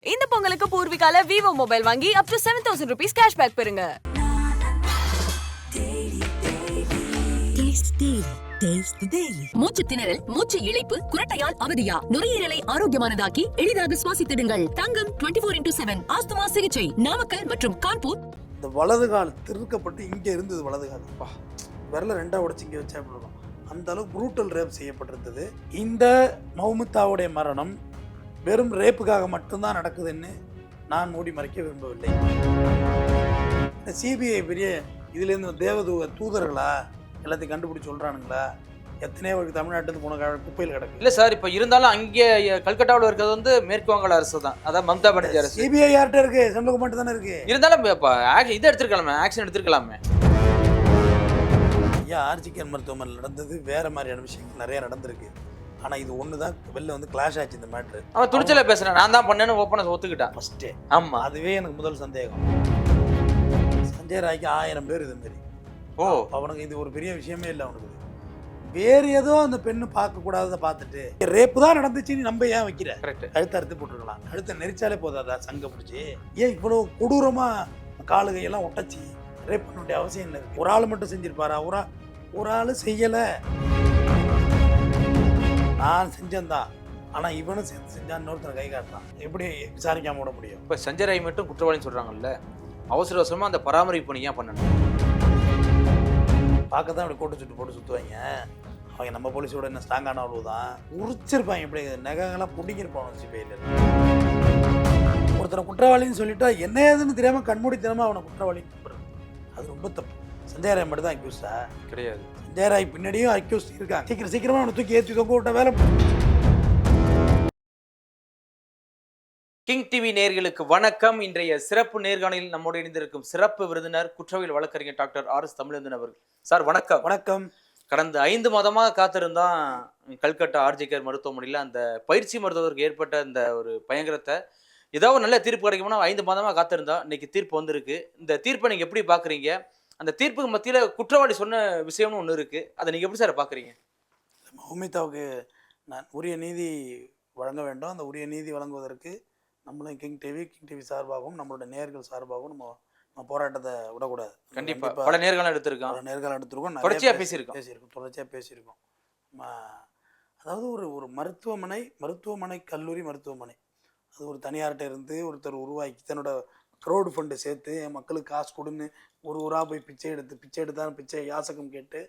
இந்த பொங்கலுக்கு பூர்விகால Vivo mobile வாங்கி அப் டு 7000 rupees கேஷ்பேக் பெறுங்க. மூச்சு திணறல், மூச்சு இழைப்பு, குரட்டையால் அவதியா, நுரையீரலை ஆரோக்கியமானதாக்கி எளிதாக சுவாசித்திடுங்கள். தங்கம் 24x7 ஆஸ்துமா சிகிச்சை நாமக்கல் மற்றும் கான்பூர். இந்த வலது கால் திருக்கப்பட்டு இங்கே இருந்தது வலது கால் விரல ரெண்டா உடச்சு இங்கே வச்சா போடலாம். அந்த அளவுக்கு ப்ரூட்டல் ரேப் செய்யப்பட்டிருந்தது. இந்த மௌமிதாவுடைய மரணம் வெறும் ரேப்புக்காக மட்டும்தான் நடக்குதுன்னு நான் மூடி மறைக்க விரும்பவில்லை. இந்த சிபிஐ பெரிய இதுலேருந்து தூதர்களா எல்லாத்தையும் கண்டுபிடிச்சி சொல்கிறானுங்களா? எத்தனையோ தமிழ்நாட்டுக்கு போன குப்பையில் கிடக்கு. இல்லை சார், இப்போ இருந்தாலும் அங்கே கல்கட்டாவில் இருக்கிறது வந்து மேற்கு வங்காள அரசு தான், அதான் மம்தா பானர்ஜி அரசு. சிபிஐ யார்கிட்ட இருக்கு? செல்வகுமார் மட்டும் தானே இருக்கு. இருந்தாலும் இப்போ இதை எடுத்துருக்கலாமே, ஆக்ஷன் எடுத்துருக்கலாமே. ஐயா, ஆர்ஜிகர் மருத்துவமனையில் நடந்தது வேற மாதிரியான விஷயங்கள் நிறைய நடந்திருக்கு. ஆனால் இது ஒன்று தான் வெளில வந்து கிளாஷ் ஆச்சு இந்த மேட்ரு. அவன் துணிச்சல பேசுகிறேன், நான் தான் பண்ணேன்னு ஓப்பனாக ஒத்துக்கிட்டான் ஃபஸ்ட்டே. ஆமாம், அதுவே எனக்கு முதல் சந்தேகம். சஞ்சய் ராய்க்கு 1000 பேர் இதுமாரி. ஓ, அவனுக்கு இது ஒரு பெரிய விஷயமே இல்லை. அவனுக்கு வேறு ஏதோ அந்த பெண்ணு பார்க்கக்கூடாததை பார்த்துட்டு ரேப்பு தான் நடந்துச்சுன்னு நம்ம ஏன் வைக்கிற? கழுத்தை அறுத்து போட்டுருக்கலாம். கழுத்தை நெரிச்சாலே போதாதா சங்க பிடிச்சி? ஏன் இவ்வளோ கொடூரமாக காலுகையெல்லாம் ஒட்டச்சி ரேப் பண்ண வேண்டிய அவசியம் இல்லை. ஒரு ஆள் மட்டும் செஞ்சிருப்பாரா? ஒரு ஆள் செய்யலை. நான் செஞ்சேன்தான், ஆனால் இவனும் சேர்ந்து செஞ்சான், இன்னொருத்தர் கை காட்டுறான். எப்படி விசாரிக்காம விட முடியும்? இப்போ சஞ்சய் ராய் மட்டும் குற்றவாளின்னு சொல்கிறாங்கல்ல, அவசர அவசரமாக அந்த பராமரிப்பு பணி ஏன் பண்ணணும்? பார்க்க தான் அப்படி கோட்டு சுட்டு போட்டு சுற்றுவாங்க. அவங்க நம்ம போலீஸோட என்ன ஸ்ட்ராங்கான அவ்வளவு தான் உரிச்சிருப்பாங்க. இப்படி நகங்கள்லாம் பிடிங்கிருப்பாங்க சிபிஐல. ஒருத்தரை குற்றவாளின்னு சொல்லிட்டா என்ன ஏதுன்னு தெரியாமல் கண்மூடித்தனமாக அவனை குற்றவாளின்னு கூப்பிடுறது அது ரொம்ப தப்பு. சஞ்சய் ராய் மட்டும் தான் அக்யூஸ்டா கிடையாது. சஞ்சய் ராய் பின்னாடியும் அக்யூஸ்ட் இருக்காங்க. சீக்கிரமாக அவனை தூக்கி ஏற்றி தொங்க விட்ட வேலை. கிங் டிவி நேயர்களுக்கு வணக்கம். இன்றைய சிறப்பு நேர்காணலில் நம்மோடு இணைந்திருக்கும் சிறப்பு விருந்தினர் குற்றவியல் வழக்கறிஞர் டாக்டர் RS தமிழேந்தன் அவர்கள். சார் வணக்கம். வணக்கம். கடந்த 5 மாதமாக காத்திருந்தான் கல்கட்டா ஆர்ஜிகர் மருத்துவமனையில் அந்த பயிற்சி மருத்துவருக்கு ஏற்பட்ட இந்த ஒரு பயங்கரத்தை ஏதாவது நல்ல தீர்ப்பு கிடைக்கும்னா 5 மாதமாக காத்திருந்தா இன்னைக்கு தீர்ப்பு வந்திருக்கு. இந்த தீர்ப்பை நீங்கள் எப்படி பார்க்குறீங்க? அந்த தீர்ப்புக்கு மத்தியில் குற்றவாளி சொன்ன விஷயம்னு ஒன்று இருக்குது, அதை நீங்கள் எப்படி சார் பார்க்குறீங்க? மௌமிதாவுக்கு நான் உரிய நீதி வழங்க வேண்டும். அந்த உரிய நீதி வழங்குவதற்கு நம்மளும் கிங் டிவி சார்பாகவும் நம்மளோட நேயர்கள் சார்பாகவும் நம்ம போராட்டத்தை விடக்கூடாது. கண்டிப்பாக பல நேர்காணல் எடுத்திருக்கோம். தொடர்ச்சியாக பேசியிருக்கோம். அதாவது ஒரு மருத்துவமனை கல்லூரி மருத்துவமனை அது ஒரு தனியார்கிட்ட இருந்து ஒருத்தர் உருவாக்கி தன்னோட க்ரௌடு ஃபண்டு சேர்த்து மக்களுக்கு காசு கொடுன்னு ஒரு ஊராக போய் பிச்சை எடுத்தாலும் பிச்சை யாசகம் கேட்டு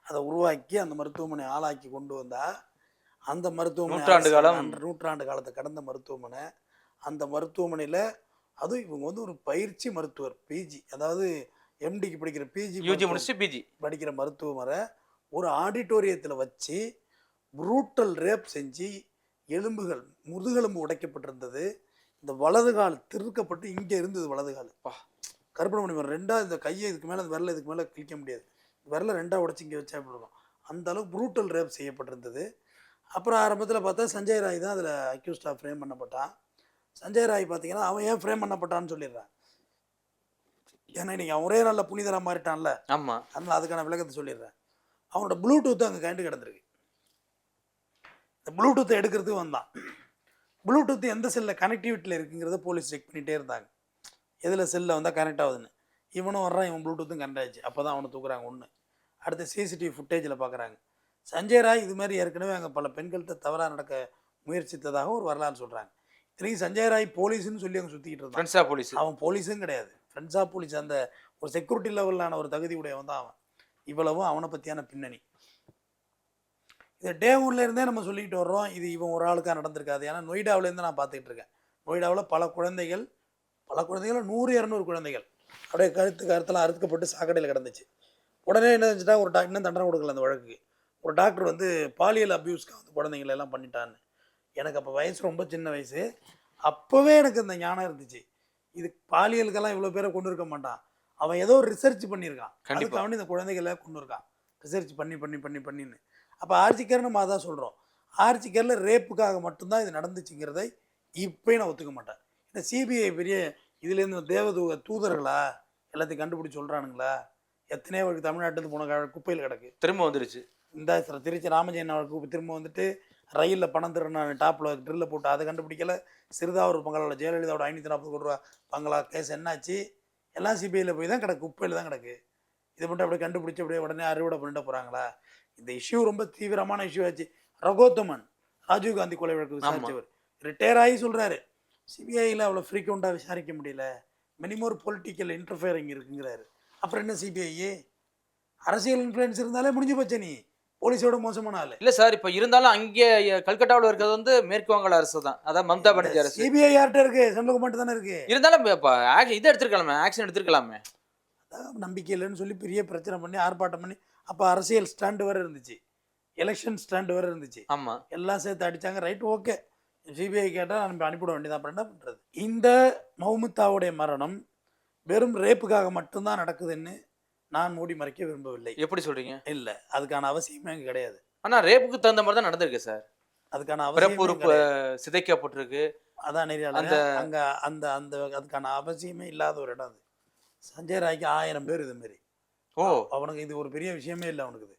அதை உருவாக்கி அந்த மருத்துவமனை ஆளாக்கி கொண்டு வந்தால் அந்த மருத்துவமனை நூற்றாண்டு காலத்தை கடந்த மருத்துவமனை. அந்த மருத்துவமனையில் அதுவும் இவங்க வந்து ஒரு பயிற்சி மருத்துவர் பிஜி, அதாவது எம்டிக்கு படிக்கிற பிஜி படிக்கிற மருத்துவமனை ஒரு ஆடிட்டோரியத்தில் வச்சு ப்ரூட்டல் ரேப் செஞ்சு முதுகெலும்பு உடைக்கப்பட்டிருந்தது. இந்த வலது கால் திருக்கப்பட்டு இங்கே இருந்தது வலது கால். கற்பனை பண்ணி ரெண்டா இந்த கையை இதுக்கு மேலே விரல இதுக்கு மேலே கிழிக்க முடியாது. விரல ரெண்டா உடச்சி இங்கே வச்சா போடலாம். அந்த அளவுக்கு ப்ரூட்டல் ரேப் செய்யப்பட்டிருந்தது. அப்புறம் ஆரம்பத்தில் பார்த்தா சஞ்சய் ராய் தான் அதில் அக்யூஸ்டாக ஃப்ரேம் பண்ணப்பட்டான். சஞ்சய் ராய் பார்த்தீங்கன்னா அவன் ஏன் ஃப்ரேம் பண்ணப்பட்டான்னு சொல்லிடுறான். ஏன்னா இன்றைக்கி அவன் ஒரே நல்ல புனிதராக மாறிட்டான்ல. ஆமாம், அதனால் அதுக்கான விளக்கத்தை சொல்லிடுறேன். அவனோட ப்ளூடூத் அங்கே கண்டு கிடந்திருக்கு. இந்த ப்ளூடூத்தை எடுக்கிறதுக்கு வந்தான். ப்ளூடூத் எந்த செல்லில் கனெக்டிவிட்டியில் இருக்குங்கிறத போலீஸ் செக் பண்ணிகிட்டே இருந்தாங்க. எதில் செல்லில் வந்தால் கனெக்ட் ஆகுதுன்னு. இவனும் வர்றான், இவன் ப்ளூடூத்தும் கனெக்ட் ஆகிடுச்சு. அப்போ தான் அவனை தூக்குறாங்க. ஒன்று அடுத்து சிசிடிவி ஃபுட்டேஜில் பார்க்குறாங்க. சஞ்சய் ராய் இது மாதிரி ஏற்கனவே அங்கே பல பெண்கள்கிட்ட தவறாக நடக்க முயற்சித்ததாக ஒரு வரலாறு சொல்கிறாங்க. இத்தனைக்கு சஞ்சய் ராய் போலீஸ்ன்னு சொல்லி அங்கே சுற்றிக்கிட்டு இருந்தான். அவன் போலீஸும் கிடையாது, ஃப்ரெண்ட்ஸ் ஆஃப் போலீஸ். அந்த ஒரு செக்யூரிட்டி லெவலான ஒரு தகுதி உடையவன் தான் அவன். இவ்வளவும் அவனை பற்றியான பின்னணி. இதை டேவூரில் இருந்தே நம்ம சொல்லிக்கிட்டு வர்றோம். இது இவன் ஒரு ஆளுக்காக நடந்திருக்காது. ஏன்னா நொய்டாவிலேருந்து நான் பார்த்துக்கிட்டு இருக்கேன். நொய்டாவில் பல குழந்தைகள் 100-200 குழந்தைகள் அப்படியே கருத்தெல்லாம் அறுக்கப்பட்டு சாக்கடையில் கிடந்துச்சு. உடனே என்ன செஞ்சுட்டா ஒரு இன்னும் தண்டனை கொடுக்கல அந்த வழக்குக்கு. ஒரு டாக்டர் வந்து பாலியல் அப்யூஸ்க்காக வந்து குழந்தைங்களெல்லாம் பண்ணிட்டான்னு. எனக்கு அப்போ வயசு ரொம்ப சின்ன வயசு. அப்போவே எனக்கு இந்த ஞானம் இருந்துச்சு, இது பாலியலுக்கெல்லாம் இவ்வளோ பேரை கொண்டு இருக்க மாட்டான். அவன் ஏதோ ஒரு ரிசர்ச் பண்ணியிருக்கான். அதுக்காக இந்த குழந்தைகளை கொண்டு இருக்கான், ரிசர்ச் பண்ணின்னு. அப்போ ஆர்ஜிகர் நம்ம அதான் சொல்கிறோம். ஆர்ஜிகரில் ரேப்புக்காக மட்டும்தான் இது நடந்துச்சுங்கிறதை இப்போயும் நான் ஒத்துக்க மாட்டேன். இந்த சிபிஐ பெரிய இதுலேருந்து தூதர்களா எல்லாத்தையும் கண்டுபிடிச்சி சொல்கிறானுங்களா? எத்தனையோ தமிழ்நாட்டுக்கு போன குப்பையில் கிடக்கு. திரும்ப வந்துருச்சு. இந்த திருச்சி ராமஜெயன் அவருக்கு திரும்ப வந்துட்டு ரயிலில் பணம் திருடின டாப்பில் ட்ரில்லை போட்டு அதை கண்டுபிடிக்கல. சிறுதாவூர் பங்களாவில் ஜெயலலிதாவோட 540 கோடி ரூபா பங்களா கேஸ் என்னாச்சு? எல்லாம் சிபிஐயில் போய் தான் கிடக்கு, குப்பையில் தான் கிடக்கு. இதை மட்டும் அப்படியே கண்டுபிடிச்சி அப்படியே உடனே அறுவடை பண்ணிட்டு போகிறாங்களா? இந்த இஷ்யூ ரொம்ப தீவிரமான இஷ்யூ ஆச்சு. ரகோத்தமன் ராஜீவ்காந்தி கொலை வழக்கு விசாரிச்சவர் ரிட்டையர் ஆகி சொல்கிறாரு, சிபிஐயில் அவ்வளோ ஃப்ரீக்வெண்ட்டாக விசாரிக்க முடியல, மினிமம் பொலிட்டிக்கல் இன்டர்ஃபியரிங் இருக்குங்கிறாரு. அப்புறம் என்ன சிபிஐ? அரசியல் இன்ஃப்ளூயன்ஸ் இருந்தாலே முடிஞ்சு போச்சு. நீ போலீஸோட மோசமான ஆளு இல்ல சார். இப்ப இருந்தாலும் அங்கே கல்கட்டாவில் இருக்கிறது வந்து மேற்கு வங்காள அரசு தான், அதான் மம்தா பானர்ஜி அரசு. சிபிஐ யார்கிட்ட இருக்கு? சென்ட்ரல் கவர்மெண்ட் தானே இருக்கு. இருந்தாலும் இதை எடுத்துருக்கலாமே, ஆக்ஷன் எடுத்துருக்கலாமே. அதான் நம்பிக்கை இல்லைன்னு சொல்லி பெரிய பிரச்சனை பண்ணி ஆர்ப்பாட்டம் பண்ணி, அப்போ அரசியல் ஸ்டாண்டு வேறு இருந்துச்சு, எலெக்ஷன் ஸ்டாண்டு வேறு இருந்துச்சு. ஆமா, எல்லாம் சேர்த்து அடிச்சாங்க. ரைட், ஓகே, சிபிஐ கேட்டால் நம்ம அனுப்பிவிட வேண்டியதான். அப்புறம் என்ன பண்ணுறது? இந்த மௌமிதாவுடைய மரணம் வெறும் ரேப்புக்காக மட்டும்தான் நடக்குதுன்னு நான் மூடி மறைக்க விரும்பவில்லை. எப்படி சொல்றீங்க? இல்லை, அதுக்கான அவசியமே அங்கே கிடையாது. ஆனா ரேப்புக்கு தகுந்த மாதிரி தான் நடந்திருக்கு சார். அதுக்கான பிறப்பு அவசியம் சிதைக்கப்பட்டிருக்கு. அதான் நெறியாளர் அங்கே அந்த அந்த அதுக்கான அவசியமே இல்லாத ஒரு இடம் அது. சஞ்சய் ராய்க்கு 1000 பேர் இது மாரி. ஓ, அவனுக்கு இது ஒரு பெரிய விஷயமே இல்லை. அவனுக்கு இது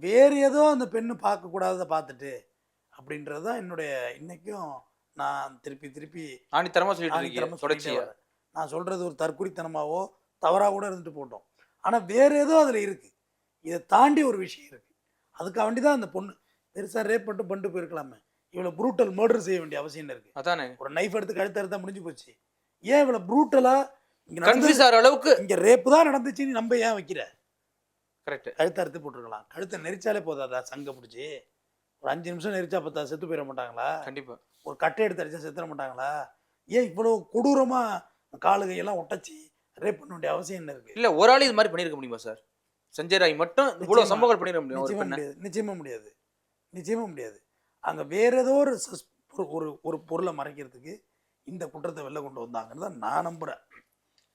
வேறு ஏதோ அந்த பெண்ணு பார்க்கக்கூடாததை பார்த்துட்டு அப்படின்றது தான் என்னுடைய இன்னைக்கும் நான் திருப்பி திருப்பி ஆணித்தரமா சொல்லிட்டு வரேன். நான் சொல்கிறது ஒரு தற்குறித்தனமாவோ தவறாக கூட இருந்துட்டு போட்டோம். ஆனால் வேறு ஏதோ அதில் இருக்குது, இதை தாண்டி ஒரு விஷயம் இருக்குது. அதுக்காக வேண்டி தான் அந்த பொண்ணு பெருசாக ரேப் பண்ணிட்டு போயிருக்கலாமே. இவ்வளோ ப்ரூட்டல் மர்டர் செய்ய வேண்டிய அவசியம் இருக்குது. அதானே, ஒரு நைஃப் எடுத்து கழுத்து எடுத்தா முடிஞ்சு போச்சு. ஏன் இவ்வளோ ப்ரூட்டலாக கன்ஃபியூஸ் ஆகிற அளவுக்கு இங்கே ரேப்பு தான் நடந்துச்சுன்னு நம்ம ஏன் வைக்கிற? கரெக்ட், கழுத்தை அறுத்து போட்டுருக்கலாம். கழுத்தை நெரிச்சாலே போதாதா? சங்க பிடிச்சி ஒரு 5 நிமிஷம் நெரிச்சா பார்த்தா செத்து போயிட மாட்டாங்களா? கண்டிப்பா. ஒரு கட்டை எடுத்து அடிச்சா செத்துட மாட்டாங்களா? ஏன் இவ்வளோ கொடூரமாக காலுகையெல்லாம் ஒட்டச்சி ரேப் பண்ண வேண்டிய அவசியம் என்ன இருக்குது? இல்லை, ஒரு ஆள் இது மாதிரி பண்ணியிருக்க முடியுமா சார்? சஞ்சய் ராய் மட்டும் இவ்வளோ சம்பவங்கள் பண்ணிட முடியும்? நிச்சயமாக முடியாது, நிச்சயமாக முடியாது. அங்கே வேற ஏதோ ஒரு ஒரு பொருளை மறைக்கிறதுக்கு இந்த குற்றத்தை வெளில கொண்டு வந்தாங்கன்னு தான் நான் நம்புகிறேன்.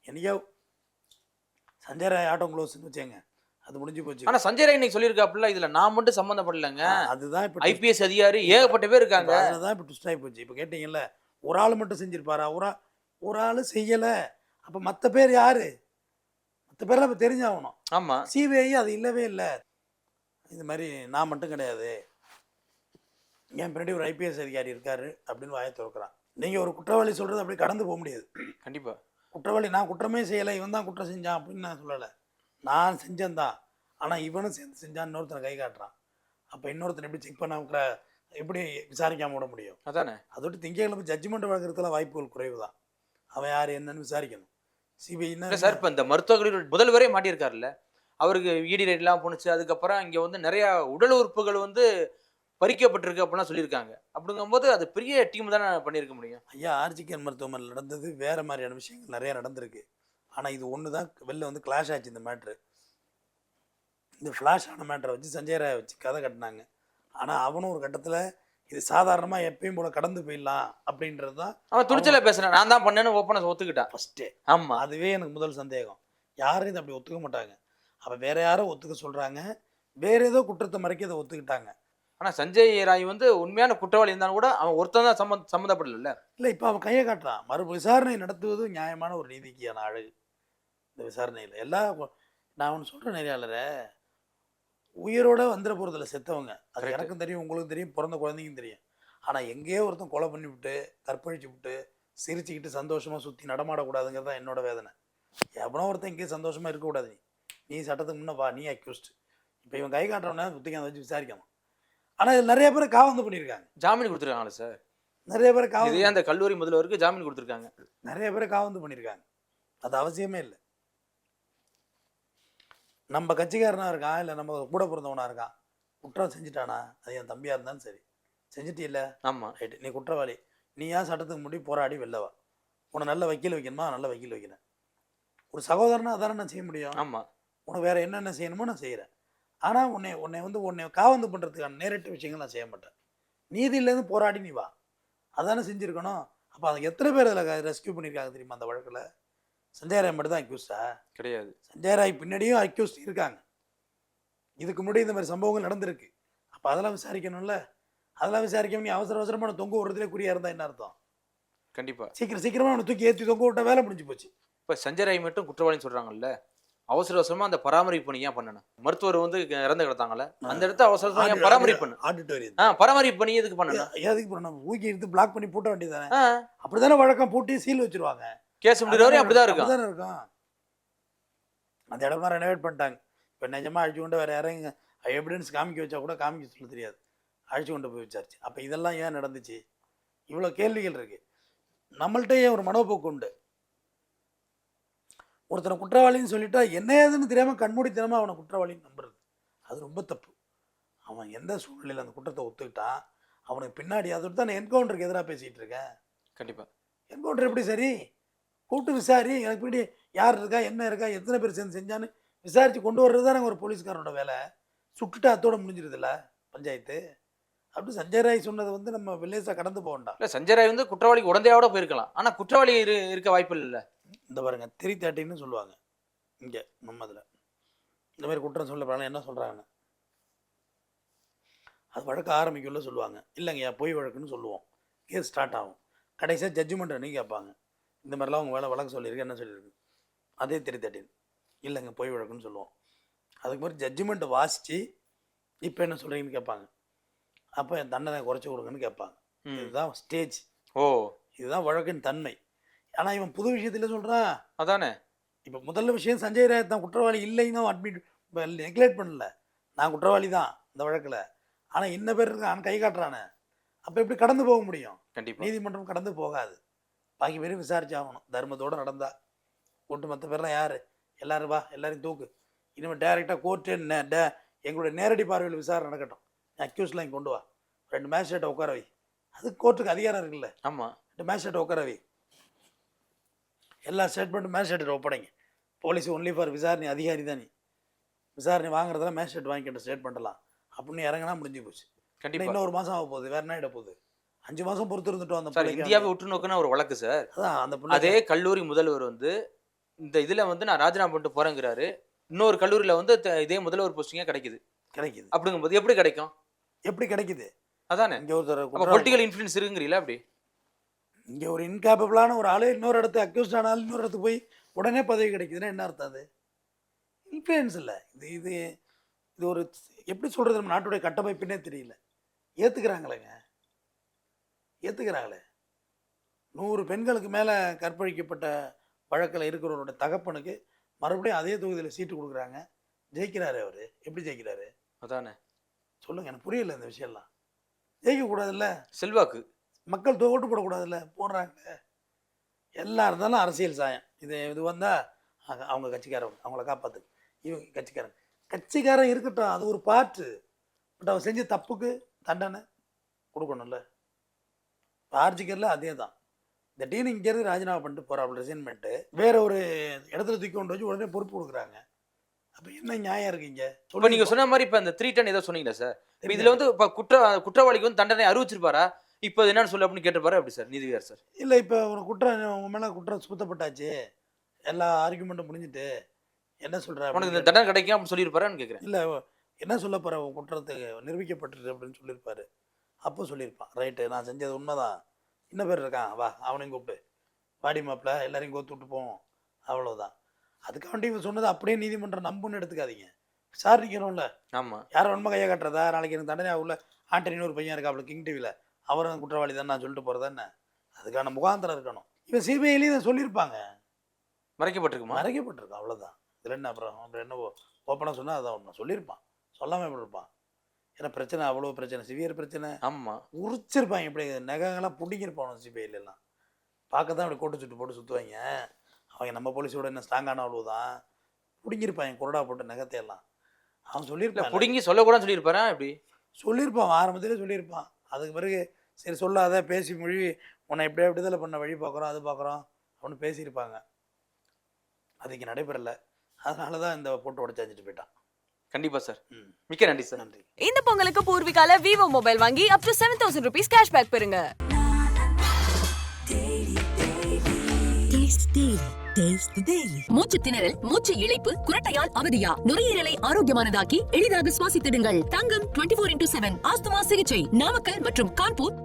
என்னையோ சஞ்சய் ராய் ஆட்டோ க்ளோஸ்ன்னு வச்சேங்க, அது முடிஞ்சு போச்சு. ஆனால் சஞ்சய் ராய் இன்னைக்கு சொல்லியிருக்காப்புல, இதில் நான் மட்டும் சம்மந்தப்படலைங்க, அதுதான் இப்போ ஐபிஎஸ் அதிகாரி ஏகப்பட்ட பேர் இருக்காங்க. அதுதான் இப்போ ட்விஸ்ட் ஆகி போச்சு. இப்போ கேட்டிங்கல்ல, ஒரு ஆள் மட்டும் செஞ்சிருப்பாரா? ஒரு ஆள் செய்யலை. அப்போ மற்ற பேர் யார்? மற்ற பேரெல்லாம் இப்போ தெரிஞ்சாகணும். ஆமாம், சிபிஐ அது இல்லவே இல்லை. இது மாதிரி நான் மட்டும் கிடையாது, என் பின்னாடி ஒரு ஐபிஎஸ் அதிகாரி இருக்காரு அப்படின்னு வாயை திறக்கிறான். நீங்கள் ஒரு குற்றவாளி சொல்கிறது அப்படி கடந்து போக முடியாது. கண்டிப்பாக குற்றவாளி நான் குற்றமே செய்யலை, இவன் தான் குற்றம் செஞ்சான் அப்படின்னு நான் சொல்லலை. நான் செஞ்சேன்தான், ஆனால் இவனும் சேர்ந்து செஞ்சான், இன்னொருத்தனை கை காட்டுறான். அப்போ இன்னொருத்தனை எப்படி செக் பண்ண, எப்படி விசாரிக்காமல் விட முடியும்? அதானே. அதோட திங்கக்கிழமை ஜட்ஜ்மெண்ட் வழங்குறதுல வாய்ப்புகள் குறைவு தான். அவன் யார் என்னன்னு விசாரிக்கணும். சிபிஐ சார், இப்போ இந்த மருத்துவக் கல்லூரி முதல்வரே மாட்டியிருக்காருல்ல, அவருக்கு இடி ரைட்லாம் போணுச்சு. அதுக்கப்புறம் இங்கே வந்து நிறையா உடல் உறுப்புகள் வந்து பறிக்கப்பட்டிருக்கு அப்படிலாம் சொல்லியிருக்காங்க. அப்படிங்கும்போது அது பெரிய டீம் தானே பண்ணியிருக்க முடியும். ஐயா, ஆர்ஜிகர் மருத்துவமனையில் நடந்தது வேறு மாதிரியான விஷயங்கள் நிறையா நடந்திருக்கு. ஆனால் இது ஒன்று தான் வெளில வந்து கிளாஷ் ஆச்சு. இந்த மேட்ரு, இந்த ஃப்ளாஷ் ஆன மேட்ரை வச்சு சஞ்சய் ராயை வச்சு கதை கட்டினாங்க. ஆனால் அவனும் ஒரு கட்டத்தில் இது சாதாரணமாக எப்பயும் போல கடந்து போயிடலாம் அப்படின்றது தான் அவன் துணிச்சலை பேசுகிறேன். நான் தான் பண்ணேன்னு ஓப்பனாக ஒத்துக்கிட்டான் ஃபஸ்ட்டே. ஆமாம், அதுவே எனக்கு முதல் சந்தேகம். யாரும் இதை அப்படி ஒத்துக்க மாட்டாங்க. அப்போ வேறு யாரோ ஒத்துக்க சொல்கிறாங்க, வேறு ஏதோ குற்றத்தை மறைக்க இதை ஒத்துக்கிட்டாங்க. ஆனால் சஞ்சய் ராய் வந்து உண்மையான குற்றவாளி இருந்தாலும் கூட அவன் ஒருத்தன் தான் சம்மந்தப்படல. இல்லை, இப்போ அவன் கையை காட்டுறான். விசாரணை நடத்துவது நியாயமான ஒரு நீதிக்கான அழகு. இந்த விசாரணையில் நான் ஒன்று சொல்கிறேன், நெறியாளரை உயிரோட வந்துட போகிறதில்ல செத்தவங்க. அது எனக்கும் தெரியும், உங்களுக்கும் தெரியும், பிறந்த குழந்தைக்கும் தெரியும். ஆனால் எங்கேயோ ஒருத்தன் கொலை பண்ணி விட்டு கற்பழிச்சு விட்டு சிரிச்சுக்கிட்டு சந்தோஷமாக சுற்றி நடமாடக்கூடாதுங்கிறது தான் என்னோட வேதனை. எவனோ ஒருத்தன் எங்கேயும் சந்தோஷமாக இருக்கக்கூடாது. நீ சட்டத்துக்கு முன்னே வா, நீ அக்யூஸ்ட். இப்போ இவன் கை காட்டுறவனா குத்திக்காத வச்சு விசாரிக்கணும். ஆனால் இதில் நிறைய பேர் காவந்து பண்ணியிருக்காங்க, ஜாமீன் கொடுத்துருக்காங்களா சார்? நிறைய பேர் காவந்து, அந்த கல்லூரி முதல்வருக்கு ஜாமீன் கொடுத்துருக்காங்க. நிறைய பேர் காவந்து பண்ணியிருக்காங்க. அது அவசியமே இல்லை. நம்ம கட்சிக்காரனாக இருக்கான், இல்லை நம்ம கூட பிறந்தவனாக இருக்கான், குற்றம் செஞ்சுட்டானா, அது என் தம்பியாக இருந்தாலும் சரி, செஞ்சுட்டு இல்லை, ஆமாம் ரைட்டு, நீ குற்றவாளி, நீ ஏன் சட்டத்துக்கு முன்னாடி போராடி வெல்லவா, உன்னை நல்ல வக்கீல் வைக்கணுமா, நல்ல வக்கீல் வைக்கிறேன். ஒரு சகோதரனா அதானே நான் செய்ய முடியும். ஆமாம், உனக்கு வேறு என்னென்ன செய்யணுமோ நான் செய்கிறேன். ஆனால் உன்னை காவந்து பண்ணுறதுக்கான நேரட்டு விஷயங்கள் நான் செய்ய மாட்டேன். நீதியிலேருந்து போராடி நீ வா, அதானே செஞ்சுருக்கணும். அப்போ அதுக்கு எத்தனை பேர் அதில் ரெஸ்கியூ பண்ணியிருக்காங்க தெரியுமா? அந்த வழக்கில் சஞ்சய் ராய் மட்டும் தான் அக்யூஸ்டா? கிடையாது. சஞ்சய் ராய் பின்னாடியும் அக்யூஸ்ட் இருக்காங்க. இதுக்கு முன்னாடி இந்த மாதிரி சம்பவங்கள் நடந்திருக்கு. அப்போ அதெல்லாம் விசாரிக்கணும்ல. அதெல்லாம் விசாரிக்காம நீ அவசரமாக தொங்க விடுறதுலே குறியா இருந்தால் என்ன அர்த்தம்? கண்டிப்பாக சீக்கிரமாக அவனை தூக்கி ஏற்றி தொங்க விட்ட வேலை முடிஞ்சு போச்சு. இப்போ சஞ்சய் ராய் மட்டும் குற்றவாளின்னு சொல்கிறாங்கல்ல, அவசர அவசரமா அந்த பராமரிப்பு பணி ஏன் பண்ணணும்? மருத்துவர் வந்து இறந்து கிடத்தாங்கல்ல, அந்த இடத்த அவசர அவசரமா ஏன் பராமரிப்பு பண்ணு? ஆடிட்டோரியம் பராமரிப்பு பணி எதுக்கு பண்ணணும்? எதுக்கு பண்ணணும்? ஊக்கி எடுத்து பிளாக் பண்ணி பூட்ட வேண்டியதானே? அப்படிதானே வழக்கம், பூட்டி சீல் வச்சிருவாங்க. கேஸ் முடிகிற அப்படிதான் இருக்கும். அந்த இடமா ரெனோவேட் பண்ணிட்டாங்க. இப்போ நிஜமா அழிச்சு கொண்டு வேற யாரையும் எவிடன்ஸ் காமிக்க வச்சா கூட காமிக்க சொல்ல தெரியாது, அழிச்சு கொண்டு போய் வச்சாச்சு. அப்போ இதெல்லாம் ஏன் நடந்துச்சு? இவ்வளோ கேள்விகள் இருக்கு. நம்மள்கிட்டயே ஒரு மனோபோக்கு உண்டு. ஒருத்தனை குற்றவாளின்னு சொல்லிட்டா என்ன ஏதுன்னு தெரியாமல் கண்மூடித்தனமாக அவனை குற்றவாளின்னு நம்புறது, அது ரொம்ப தப்பு. அவன் எந்த சூழ்நிலையில் அந்த குற்றத்தை ஒத்துக்கிட்டான், அவனுக்கு பின்னாடி அதோடு தான் நான் என்கவுண்டருக்கு எதிராக பேசிகிட்டு இருக்கேன். கண்டிப்பாக என்கவுண்டர் எப்படி சரி? கூப்பிட்டு விசாரி, எனக்கு பின்னாடி யார் இருக்கா, என்ன இருக்கா, எத்தனை பேர் சேர்ந்து செஞ்சான்னு விசாரித்து கொண்டு வர்றது தான் ஒரு போலீஸ்காரனோட வேலை. சுட்டுட்டு அத்தோட முடிஞ்சிருதுல்ல பஞ்சாயத்து. அப்படி சஞ்சய் ராய் சொன்னது வந்து நம்ம வில்லேஜாக கடந்து போக வேண்டாம். இல்லை, சஞ்சய் ராய் வந்து குற்றவாளிக்கு உடந்தையோட போயிருக்கலாம், ஆனால் குற்றவாளி இருக்க வாய்ப்பு இல்லை. இந்த பாருங்க 330ன்னு சொல்லுவாங்க இங்கே நம்ம இதில். இந்த மாதிரி குற்றம் சொல்லப்படாமல் என்ன சொல்கிறாங்க, அது வழக்கு ஆரம்பிக்குள்ள சொல்லுவாங்க, இல்லைங்கய்யா பொய் வழக்குன்னு சொல்லுவோம். கேஸ் ஸ்டார்ட் ஆகும், கடைசியாக ஜட்ஜ்மெண்ட் அன்றைக்கி கேட்பாங்க, இந்த மாதிரிலாம் அவங்க வேலை வழக்கு சொல்லியிருக்கு, என்ன சொல்லியிருக்கு, அதே 330 இல்லைங்க பொய் வழக்குன்னு சொல்லுவோம். அதுக்கு மாதிரி ஜட்ஜ்மெண்ட்டை வாசித்து இப்போ என்ன சொல்கிறீங்கன்னு கேட்பாங்க. அப்போ என் தண்டனை குறைச்சி கொடுங்கன்னு கேட்பாங்க. இதுதான் ஸ்டேஜ். இதுதான் வழக்கின் தன்மை. ஆனால் இவன் புது விஷயத்தில் சொல்கிறான். அதானே இப்போ முதல்ல விஷயம் சஞ்சய் ராய் தான் குற்றவாளி இல்லைன்னு அட்மிட் நெக்லெக்ட் பண்ணல, நான் குற்றவாளி தான் இந்த வழக்கில், ஆனால் இன்ன பேர் இருக்கான் கை காட்டுறானே, அப்போ எப்படி கடந்து போக முடியும்? கண்டிப்பாக நீதிமன்றம் கடந்து போகாது. பாக்கி பேரும் விசாரிச்சாகணும் தர்மத்தோடு நடந்தா. கூட்டு மற்ற பேர்லாம் யார், எல்லோரும் வா எல்லாரையும் தூக்கு, இனிமேல் டேரெக்டாக கோர்ட்டு எங்களுடைய நேரடி பார்வையில் விசாரணை நடக்கட்டும், அக்யூஸ்லாம் இங்கே கொண்டு வா, 2 மேஜிஸ்ட்ரேட்டை உட்கார வை, அது கோர்ட்டுக்கு அதிகாரம் இருக்குல்ல. ஆமாம், 2 மேஜிஸ்ட்ரேட்டை உட்கார வை, எல்லா ஸ்டேட்மெண்ட்டும் மேஜிஸ்ட்ரேட்டை ஒப்படைங்க. போலீஸ் ஒன்லி ஃபார் விசாரணை அதிகாரி தான், நீ விசாரணை வாங்குறதெல்லாம் மேஜிஸ்ட்ரேட் வாங்கிக்கிட்ட ஸ்டேட்மெண்ட்லாம் அப்படின்னு இறங்கினா முடிஞ்சு போச்சு. கண்டிப்பாக இன்னும் 1 மாதம் ஆக போகுது, வேற என்ன இட போகுது? 5 மாதம் பொறுத்து இருந்துட்டோம். அந்த சார் இந்தியாவை உற்று நோக்குன ஒரு வழக்கு சார். அதான் அந்த அதே கல்லூரி முதல்வர் வந்து இந்த இதில் வந்து நான் ராஜினாமா பண்ணிட்டு போகிறேங்கிறாரு, இன்னொரு கல்லூரியில் வந்து இதே முதல்வர் போஸ்டிங்கே கிடைக்குது. அப்படிங்கும்போது எப்படி கிடைக்கும்? எப்படி கிடைக்குது? அதானே இங்கே ஒருத்தர் பொலிட்டிக்கல் இன்ஃப்ளூயன்ஸ் இருக்குங்கிறீங்களா? அப்படி இங்கே ஒரு இன்கேப்பபிளான ஒரு ஆள் இன்னொரு இடத்து அக்யூஸ்ட் ஆனாலும் இன்னொரு இடத்துக்கு போய் உடனே பதவி கிடைக்குதுன்னா என்ன அர்த்தம்? அது இன்ஃப்ளூயன்ஸ் இல்லை. இது இது ஒரு எப்படி சொல்கிறது, நம்ம நாட்டுடைய கட்டமைப்புன்னே தெரியல. ஏற்றுக்கிறாங்களேங்க, ஏற்றுக்கிறாங்களே. 100 பெண்களுக்கு மேலே கற்பழிக்கப்பட்ட வழக்கில் இருக்கிறவருடைய தகப்பனுக்கு மறுபடியும் அதே தொகுதியில் சீட்டு கொடுக்குறாங்க, ஜெயிக்கிறாரு. அவர் எப்படி ஜெயிக்கிறாரு? அதானே சொல்லுங்கள், எனக்கு புரியல இந்த விஷயம்லாம். ஜெயிக்கக்கூடாதுல்ல, செல்வாக்கு மக்கள் ஓட்டு போடக்கூடாதுல்ல, போடுறாங்க. எல்லாம் இருந்தாலும் அரசியல் சாயம். இது வந்தால் அவங்க கட்சிக்காரங்க, அவங்கள காப்பாற்று, இவங்க கட்சிக்காரன் இருக்கட்டும், அது ஒரு பார்ட்டு. பட் அவன் செஞ்ச தப்புக்கு தண்டனை கொடுக்கணும்ல. ஆர்ஜிக்கரில் அதே தான். இந்த டீன் இங்கேருந்து ராஜினாமா பண்ணிட்டு போகிறாப்புல, ரிசைன்மெண்ட்டு வேற ஒரு இடத்துல தூக்கி கொண்டு வச்சு உடனே பொறுப்பு கொடுக்குறாங்க. அப்போ என்ன நியாயம் இருக்குங்க? இப்போ நீங்கள் சொன்ன மாதிரி இப்போ இந்த 310 ஏதோ சொன்னீங்களா சார், இப்போ இதில் வந்து இப்போ குற்றவாளிக்கு வந்து தண்டனை அறிவிச்சிருப்பாரா, இப்போ என்னன்னு சொல்லு அப்படின்னு கேட்டுப்பாரு எப்படி சார் நீதிபதி சார்? இல்லை, இப்போ ஒரு குற்றம் உங்கள் மேலே குற்றம் சுத்தப்பட்டாச்சு, எல்லா ஆர்குமெண்ட்டும் முடிஞ்சுட்டு என்ன சொல்கிற, உனக்கு இந்த தண்டனை கிடைக்கும் அப்படின்னு சொல்லியிருப்பாரான்னு கேட்குறேன். இல்லை, என்ன சொல்ல போகிற, உன் குற்றத்துக்கு நிரூபிக்கப்பட்டுரு அப்படின்னு சொல்லியிருப்பாரு. அப்போ சொல்லியிருப்பான், ரைட்டு நான் செஞ்சது உண்மைதான், இன்னும் பேர் இருக்கான், வா அவனையும் கூப்பிட்டு வாடி மாப்பிள்ள எல்லாரையும் கோத்து விட்டு போவோம், அவ்வளோதான். அதுக்காண்டி இவன் சொன்னது அப்படியே நீதிமன்றம் நம்புன்னு எடுத்துக்காதீங்க, விசாரிக்கணும்ல. ஆமாம், யாரும் உண்மை கையை கட்டுறதா? நாளைக்கு எனக்கு தண்டனை ஆகுல. ஆண்டனின்னு ஒரு பையன் இருக்கா கிங் டிவியில், அவரும் குற்றவாளி தான் நான் சொல்லிட்டு போகிறதா என்ன? அதுக்கான முகாந்திரம் இருக்கணும். இவன் சிபிஐலேயும் இதை சொல்லியிருப்பாங்க, மறைக்கப்பட்டிருக்குமா? மறைக்கப்பட்டிருக்கும், அவ்வளோதான். இதில் என்ன அப்புறம் என்ன ஓப்பனாக சொன்னால் அதான் ஒன்று சொல்லியிருப்பான், சொல்லாமல் எப்படி இருப்பான்? ஏன்னா பிரச்சனை அவ்வளோ பிரச்சனை, சிவியர் பிரச்சனை. ஆமாம், உரிச்சிருப்பாங்க, இப்படி நகைங்கெல்லாம் பிடிங்கிருப்பான் சிபிஐலாம். பார்க்க தான் அப்படி கோட்டு சுட்டு போட்டு சுற்றுவாங்க. அவங்க நம்ம போலீஸோட என்ன ஸ்ட்ராங்கான அவ்வளோதான், பிடிங்கிருப்பாங்க கொரடா போட்டு நகத்தையெல்லாம். அவன் சொல்லியிருப்பான், பிடிங்கி சொல்லக்கூடாது சொல்லியிருப்பாரா? எப்படி சொல்லியிருப்பான், ஆரம்பத்திலே சொல்லியிருப்பான். அதுக்கு பிறகு சரி சொல்லாத, பேசி மொழி உன்னை எப்படியா விடுதலை பண்ண வழி பார்க்குறோம், அது பார்க்குறோம் அப்படின்னு பேசியிருப்பாங்க. அதுக்கு நடைபெறலை, அதனால தான் இந்த போட்டு உடச்சாச்சிட்டு போயிட்டான். கண்டிப்பா சார், மிக்க நன்றி சார். நன்றி. இந்த பொங்கலுக்கு பூர்விகால விவோ மொபைல் வாங்கி up to 7,000 rupees கேஷ்பேக் பெறுங்க. மூச்சு திணறல், மூச்சு இழைப்பு, குரட்டையால் அவதியா, நுரையீரலை ஆரோக்கியமானதாக்கி எளிதாக சுவாசித்திடுங்கள். தங்கம் 24x7 ஆஸ்துமா சிகிச்சை நாமக்கல் மற்றும் கான்பூர்.